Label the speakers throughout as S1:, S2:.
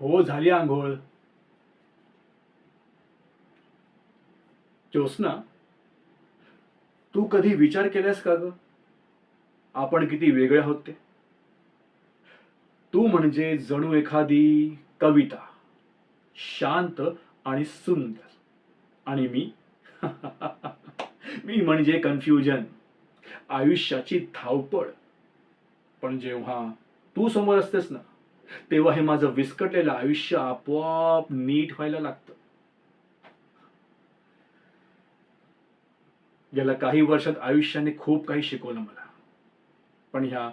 S1: हो, झाली आंघोळ. ज्योत्स्ना, तू कधी विचार केलास का ग, आपण किती वेगळे आहोत ते? तू म्हणजे जणू एखादी कविता, शांत आणि सुंदर. आणि मी मी म्हणजे कन्फ्युजन, आयुष्याची धावपळ. पण जेव्हा तू समोर असतेस ना, तेव्हा हे माझं विस्कटलेलं आयुष्य आपोआप नीट व्हायला लागतं. गेल्या काही वर्षात आयुष्याने खूप काही शिकवलं मला, पण ह्या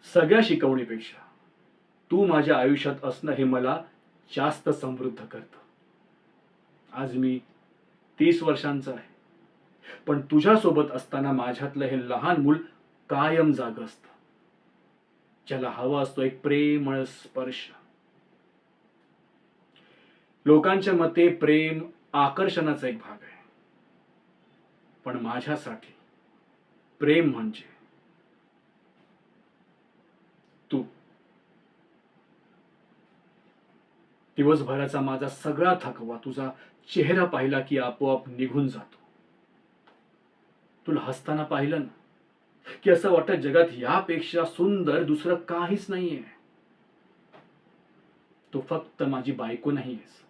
S1: सगळ्या शिकवणीपेक्षा तू माझ्या आयुष्यात असणं हे मला जास्त समृद्ध करतं. आज मी 30 वर्षांचा आहे, पण तुझ्यासोबत असताना माझ्यातलं हे लहान मूल कायम जाग असतं, ज्याला हवा असतो एक प्रेमळ स्पर्श. लोकांच्या मते प्रेम आकर्षणाचा एक भाग आहे, पण माझ्यासाठी प्रेम म्हणजे तू. दिवसभराचा माझा सगळा थकवा तुझा चेहरा पाहिला की आपोआप निघून जातो. तुला हसताना पाहिलं ना, की असं वाटतं जगात यापेक्षा सुंदर दुसरं काहीच नाहीये. तू फक्त माझी बायको नाहीयेस,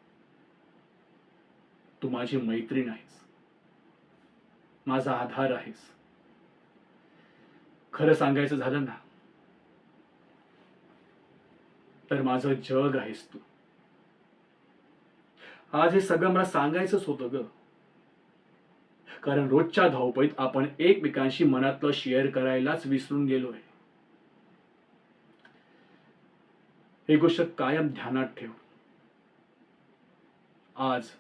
S1: तू माझी मैत्रीण आहेस, माझा आधार आहेस. खरं सांगायचं झालं ना, तर माझं जग आहेस तू. आज हे सगळं मला सांगायचंच होतं ग, कारण रोजच्या धावपळीत आपण एकमेकांशी मनातलं शेअर करायलाच विसरून गेलोय. ही गोष्ट कायम ध्यानात ठेव. आज,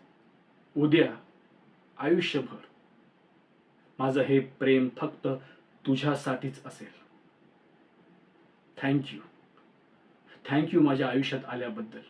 S1: उद्या, आयुष्यभर माझं हे प्रेम फक्त तुझ्यासाठीच असेल. थँक यू, थँक यू माझ्या आयुष्यात आल्याबद्दल.